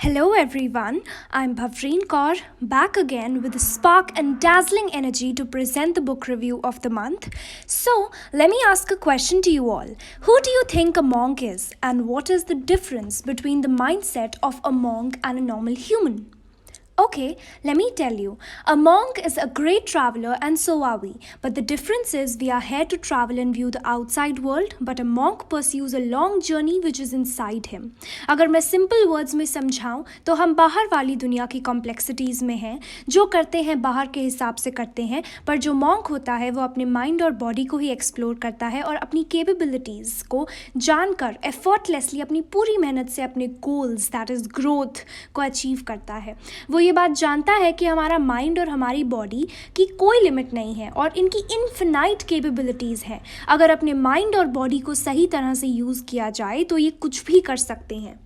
Hello everyone, I'm Bhavreen Kaur, back again with a spark and dazzling energy to present the book review of the month. So, let me ask a question to you all. Who do you think a monk is, and what is the difference between the mindset of a monk and a normal human? Okay, let me tell you. A monk is a great traveler and so are we. But the difference is we are here to travel and view the outside world, but a monk pursues a long journey which is inside him. अगर मैं simple words में समझाऊं तो हम बाहर वाली दुनिया की कॉम्प्लेक्सिटीज़ में हैं, जो करते हैं बाहर के हिसाब से करते हैं, पर जो मॉन्क होता है वो अपने माइंड और बॉडी को ही एक्सप्लोर करता है और अपनी कैपेबिलिटीज़ को जानकर एफर्टलेसली अपनी पूरी मेहनत से अपने गोल्स दैट इज़ ग्रोथ को अचीव करता है. वो ये बात जानता है कि हमारा माइंड और हमारी बॉडी की कोई लिमिट नहीं है और इनकी इनफिनाइट कैपेबिलिटीज़ हैं. अगर अपने माइंड और बॉडी को सही तरह से यूज़ किया जाए तो ये कुछ भी कर सकते हैं.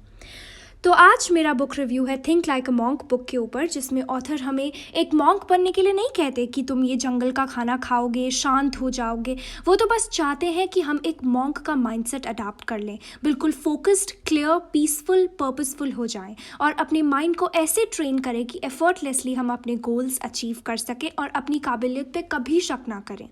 तो आज मेरा बुक रिव्यू है think like a monk book के ऊपर, जिसमें ऑथर हमें एक मॉन्क बनने के लिए नहीं कहते कि तुम ये जंगल का खाना खाओगे, शांत हो जाओगे. वो तो बस चाहते हैं कि हम एक मॉन्क का माइंडसेट अडाप्ट कर लें, बिल्कुल फोकस्ड, क्लियर, पीसफुल, पर्पसफुल हो जाएं और अपने माइंड को ऐसे ट्रेन करें कि एफर्टलेसली हम अपने गोल्स अचीव कर सकें और अपनी काबिलियत पे कभी शक ना करें.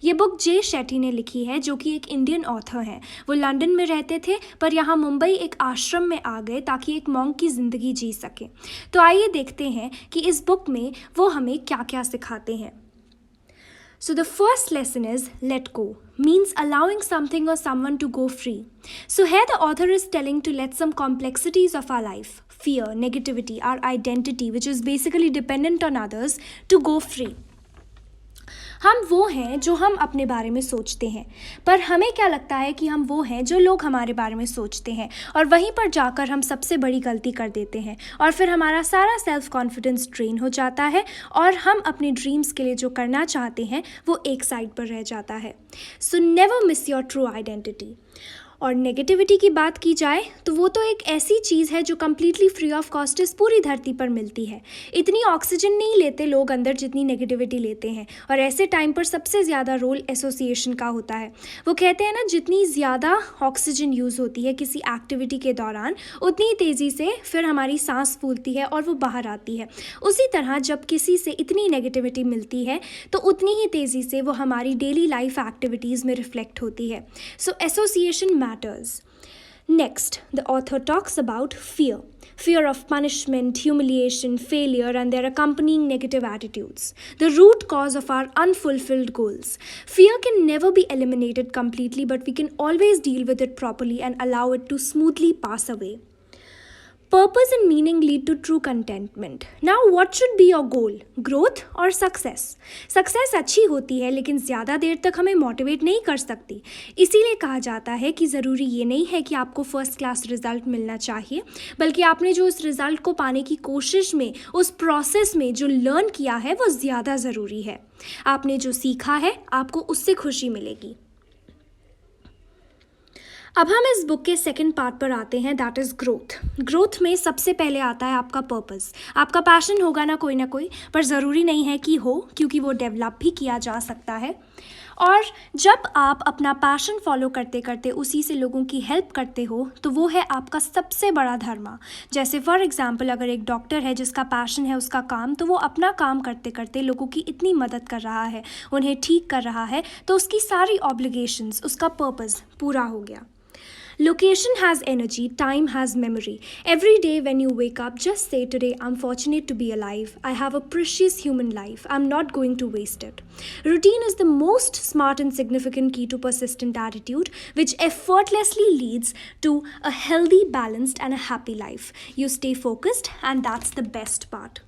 ये बुक जे शेट्टी ने लिखी है, जो कि एक इंडियन ऑथर हैं. वो लंदन में रहते थे पर यहाँ मुंबई एक आश्रम में आ गए ताकि एक मॉन्क की ज़िंदगी जी सके. तो आइए देखते हैं कि इस बुक में वो हमें क्या क्या सिखाते हैं. So the first lesson is let go, means allowing something or someone to go free. So here the author is telling to let some complexities of our life, fear, negativity, our identity, which is basically dependent on others, to go free. हम वो हैं जो हम अपने बारे में सोचते हैं, पर हमें क्या लगता है कि हम वो हैं जो लोग हमारे बारे में सोचते हैं, और वहीं पर जाकर हम सबसे बड़ी गलती कर देते हैं और फिर हमारा सारा सेल्फ कॉन्फिडेंस ड्रेन हो जाता है और हम अपने ड्रीम्स के लिए जो करना चाहते हैं वो एक साइड पर रह जाता है. So never miss your true identity. और नेगेटिविटी की बात की जाए तो वो तो एक ऐसी चीज़ है जो कम्प्लीटली फ्री ऑफ कॉस्ट इस पूरी धरती पर मिलती है. इतनी ऑक्सीजन नहीं लेते लोग अंदर जितनी नेगेटिविटी लेते हैं, और ऐसे टाइम पर सबसे ज़्यादा रोल एसोसिएशन का होता है. वो कहते हैं ना, जितनी ज़्यादा ऑक्सीजन यूज़ होती है किसी एक्टिविटी के दौरान, उतनी तेज़ी से फिर हमारी सांस फूलती है और वो बाहर आती है. उसी तरह जब किसी से इतनी नेगेटिविटी मिलती है तो उतनी ही तेज़ी से वो हमारी डेली लाइफ एक्टिविटीज़ में रिफ्लेक्ट होती है. सो association matters. Next, the author talks about fear. Fear of punishment, humiliation, failure, and their accompanying negative attitudes. The root cause of our unfulfilled goals. Fear can never be eliminated completely, but we can always deal with it properly and allow it to smoothly pass away. Purpose and meaning lead to true contentment. Now, what should be your goal? Growth or success? Success अच्छी होती है लेकिन ज़्यादा देर तक हमें motivate नहीं कर सकती. इसीलिए कहा जाता है कि ज़रूरी ये नहीं है कि आपको फर्स्ट क्लास रिजल्ट मिलना चाहिए, बल्कि आपने जो उस रिजल्ट को पाने की कोशिश में, उस प्रोसेस में जो लर्न किया है वो ज़्यादा ज़रूरी है. आपने जो सीखा है आपको उससे खुशी मिलेगी. अब हम इस बुक के सेकंड पार्ट पर आते हैं, दैट इज़ ग्रोथ. ग्रोथ में सबसे पहले आता है आपका पर्पस. आपका पैशन होगा ना कोई, पर ज़रूरी नहीं है कि हो, क्योंकि वो डेवलप भी किया जा सकता है. और जब आप अपना पैशन फॉलो करते करते उसी से लोगों की हेल्प करते हो तो वो है आपका सबसे बड़ा धर्म. जैसे फॉर एग्जांपल, अगर एक डॉक्टर है जिसका पैशन है उसका काम, तो वो अपना काम करते करते लोगों की इतनी मदद कर रहा है, उन्हें ठीक कर रहा है, तो उसकी सारी ऑब्लिगेशंस, उसका पर्पस पूरा हो गया. Location has energy, time has memory. Every day when you wake up, just say, today I'm fortunate to be alive. I have a precious human life. I'm not going to waste it. Routine is the most smart and significant key to persistent attitude, which effortlessly leads to a healthy, balanced and a happy life. You stay focused, and that's the best part.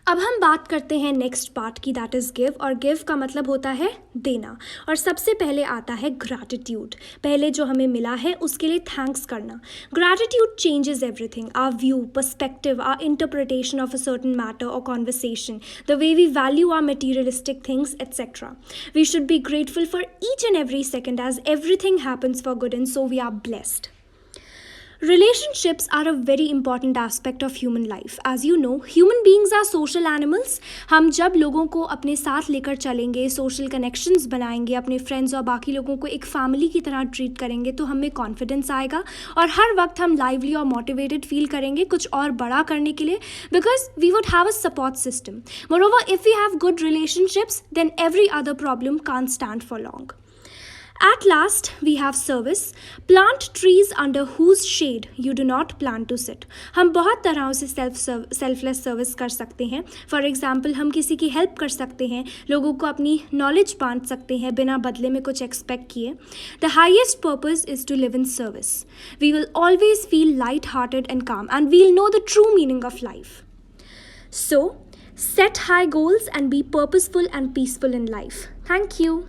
अब हम बात करते हैं next part की, that is give. और give का मतलब होता है देना, और सबसे पहले आता है ग्रैटिट्यूड. पहले जो हमें मिला है उसके लिए थैंक्स करना. Gratitude changes everything, our view, perspective, our interpretation of a certain matter और conversation, the way we value our materialistic things, etcetera. We should be grateful for each and every second, as everything happens for good, and so we are blessed. Relationships are a very important aspect of human life. As you know, human beings are social animals. हम जब लोगों को अपने साथ लेकर चलेंगे, social connections बनाएंगे, अपने फ्रेंड्स और बाकी लोगों को एक फैमिली की तरह ट्रीट करेंगे तो हमें कॉन्फिडेंस आएगा और हर वक्त हम लाइवली और मोटिवेटेड फील करेंगे कुछ और बड़ा करने के लिए, because we would have a support system. Moreover, if we have good relationships, then every other problem can't stand for long. At last, we have service. Plant trees under whose shade you do not plan to sit. हम बहुत तरहों से selfless service कर सकते हैं. For example, हम किसी की help कर सकते हैं, लोगों को अपनी नॉलेज बांट सकते हैं बिना बदले में कुछ एक्सपेक्ट किए. The highest purpose is to live in service. We will always feel light hearted and calm, and we'll know the true meaning of life. So, set high goals and be purposeful and peaceful in life. Thank you.